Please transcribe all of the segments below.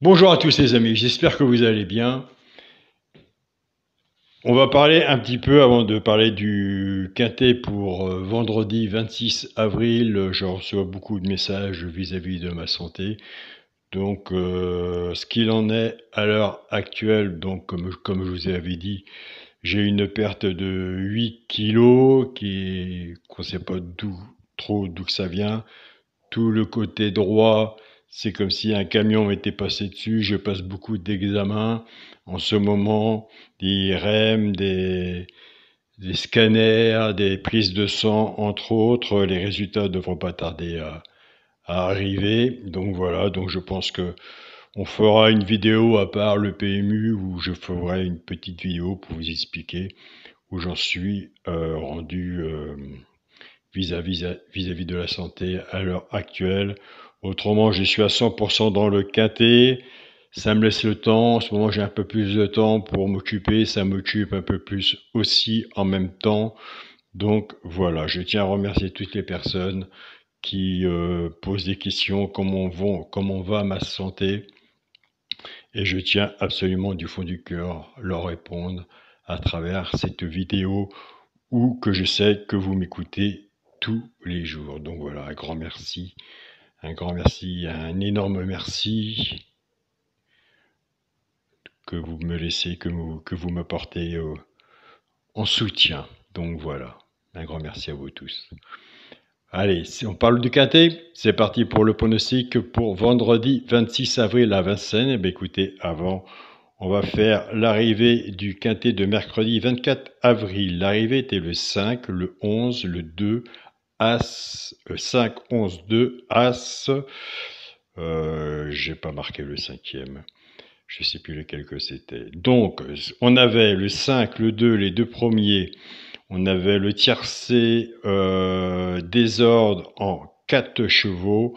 Bonjour à tous les amis, j'espère que vous allez bien. On va parler un petit peu avant de parler du quintet pour vendredi 26 avril. Je reçois beaucoup de messages vis-à-vis de ma santé. Donc ce qu'il en est à l'heure actuelle, donc comme je vous avais dit, j'ai une perte de 8 kilos qu'on ne sait pas d'où que ça vient. Tout le côté droit, c'est comme si un camion m'était passé dessus. Je passe beaucoup d'examens en ce moment, des IRM, des scanners, des prises de sang, entre autres. Les résultats ne devront pas tarder à arriver. Donc voilà, donc je pense que on fera une vidéo à part le PMU où je ferai une petite vidéo pour vous expliquer où j'en suis rendu vis-à-vis de la santé à l'heure actuelle. Autrement, je suis à 100% dans le quintet. Ça me laisse le temps. En ce moment, j'ai un peu plus de temps pour m'occuper. Ça m'occupe un peu plus aussi en même temps. Donc voilà, je tiens à remercier toutes les personnes qui posent des questions, comment va ma santé. Et je tiens absolument du fond du cœur leur répondre à travers cette vidéo ou que je sais que vous m'écoutez tous les jours. Donc voilà, un grand merci, un énorme merci que vous me laissez, que vous me portez en soutien. Donc voilà, un grand merci à vous tous. Allez, si on parle du quintet, c'est parti pour le pronostic pour vendredi 26 avril à Vincennes. Eh bien, écoutez, avant, on va faire l'arrivée du quintet de mercredi 24 avril. L'arrivée était le 5, le 11, le 2, As, 5, 11, 2, As. J'ai pas marqué le cinquième. Je sais plus lequel que c'était. Donc, on avait le 5, le 2, les deux premiers. On avait le tiercé désordre en 4 chevaux.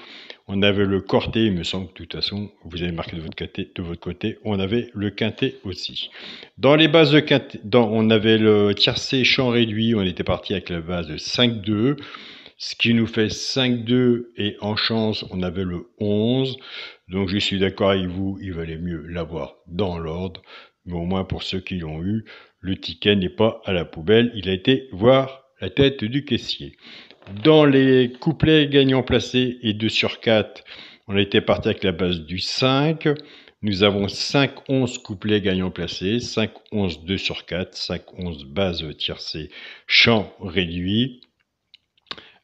On avait le corté, il me semble que de toute façon, vous avez marqué de votre côté. On avait le quintet aussi. Dans les bases de quintet, on avait le tiercé champ réduit. On était parti avec la base de 5-2. Ce qui nous fait 5-2 et en chance, on avait le 11. Donc je suis d'accord avec vous, il valait mieux l'avoir dans l'ordre. Mais au moins pour ceux qui l'ont eu, le ticket n'est pas à la poubelle. Il a été voir la tête du caissier. Dans les couplets gagnants placés et 2 sur 4, on a été parti avec la base du 5. Nous avons 5-11 couplets gagnants placés, 5-11 2 sur 4, 5-11 base tiercée champ réduit.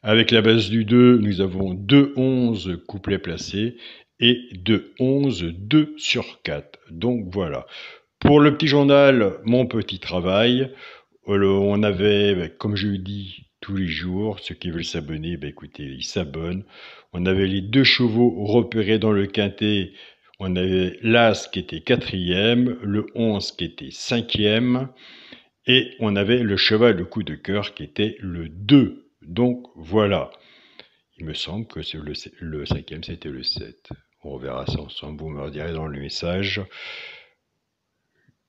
Avec la base du 2, nous avons 2-11 couplets placés et 2-11 2 sur 4. Donc voilà. Pour le petit journal, mon petit travail, on avait, comme je le dis tous les jours, ceux qui veulent s'abonner, écoutez, ils s'abonnent. On avait les 2 chevaux repérés dans le quintet. On avait l'As qui était 4e, le 11 qui était 5e, et on avait le cheval de coup de cœur qui était le 2. Donc voilà, il me semble que le 5e c'était le 7. On reverra ça ensemble, vous me redirez dans le message.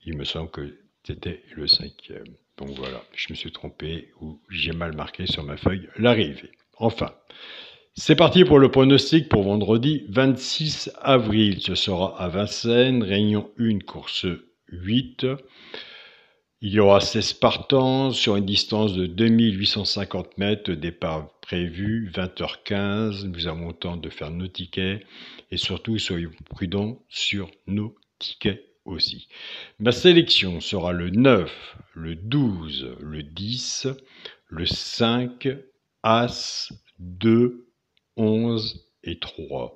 Il me semble que c'était le 5e. Donc voilà, je me suis trompé ou j'ai mal marqué sur ma feuille l'arrivée. Enfin, c'est parti pour le pronostic pour vendredi 26 avril. Ce sera à Vincennes, réunion 1, course 8. Il y aura 16 partants sur une distance de 2850 mètres, départ prévu 20h15. Nous avons le temps de faire nos tickets et surtout soyez prudents sur nos tickets aussi. Ma sélection sera le 9, le 12, le 10, le 5, As, 2, 11 et 3.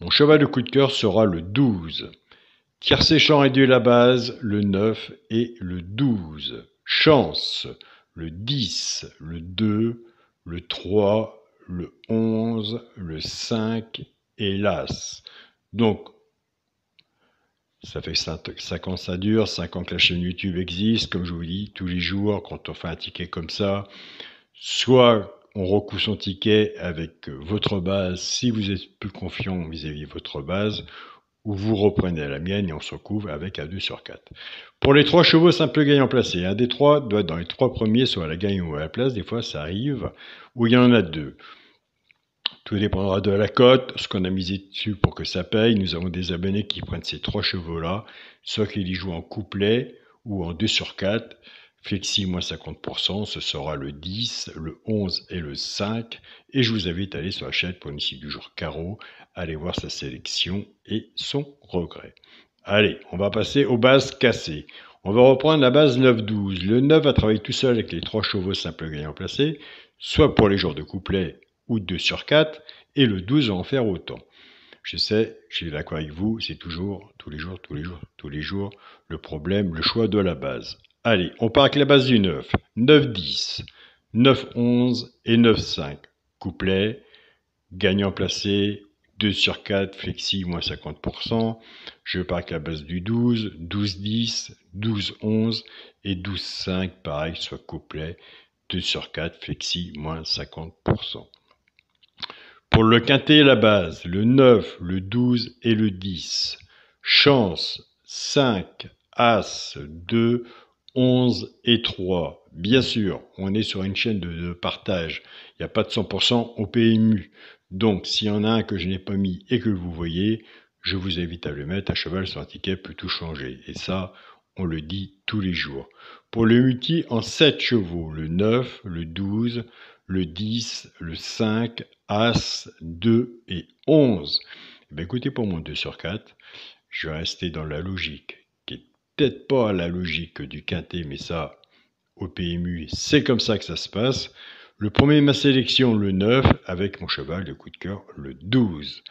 Mon cheval de coup de cœur sera le 12. Tiercé champ réduit la base, le 9 et le 12. Chance, le 10, le 2, le 3, le 11, le 5 et l'As. Donc, ça fait 5 ans que ça dure, 5 ans que la chaîne YouTube existe, comme je vous dis, tous les jours, quand on fait un ticket comme ça, soit on recoue son ticket avec votre base, si vous êtes plus confiant vis-à-vis de votre base, ou vous reprenez la mienne et on se recouvre avec un 2 sur 4. Pour les 3 chevaux simples gagnants placés, un des 3 doit être dans les 3 premiers, soit à la gagne ou à la place, des fois ça arrive, où il y en a 2. Tout dépendra de la cote, ce qu'on a misé dessus pour que ça paye. Nous avons des abonnés qui prennent ces 3 chevaux-là, soit qu'ils y jouent en couplet ou en 2 sur 4. Flexi moins 50%, ce sera le 10, le 11 et le 5. Et je vous invite à aller sur la chaîne pour une issue du jour carreau, aller voir sa sélection et son regret. Allez, on va passer aux bases cassées. On va reprendre la base 9-12. Le 9 va travailler tout seul avec les 3 chevaux simples gagnants placés, soit pour les jours de couplet ou 2 sur 4, et le 12 va en faire autant. Je sais, je suis d'accord avec vous, c'est toujours, tous les jours, le problème, le choix de la base. Allez, on part avec la base du 9. 9-10, 9-11 et 9-5. Couplet, gagnant placé, 2 sur 4, flexi, moins 50%. Je pars avec la base du 12, 12-10, 12-11 et 12-5, pareil, soit couplet, 2 sur 4, flexi, moins 50%. Pour le quintet, la base, le 9, le 12 et le 10. Chance, 5, As, 2, 11 et 3. Bien sûr, on est sur une chaîne de partage. Il n'y a pas de 100% au PMU. Donc, s'il y en a un que je n'ai pas mis et que vous voyez, je vous invite à le mettre. Un cheval sur un ticket peut tout changer. Et ça, on le dit tous les jours. Pour le multi en 7 chevaux, le 9, le 12, le 10, le 5, As, 2 et 11. Eh bien, écoutez, pour mon 2 sur 4, je vais rester dans la logique, qui est peut-être pas la logique du quintet, mais ça, au PMU, c'est comme ça que ça se passe. Le premier de ma sélection, le 9, avec mon cheval de coup de cœur, le 12.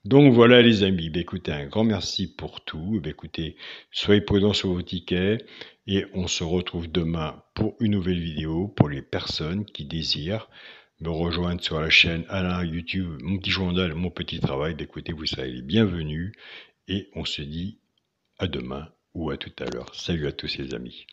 Donc voilà les amis, bah, écoutez, un grand merci pour tout. Bah, écoutez, soyez prudents sur vos tickets et on se retrouve demain pour une nouvelle vidéo pour les personnes qui désirent me rejoindre sur la chaîne Alain YouTube, mon petit journal, mon petit travail. Bah, écoutez, vous serez les bienvenus et on se dit à demain ou à tout à l'heure. Salut à tous les amis.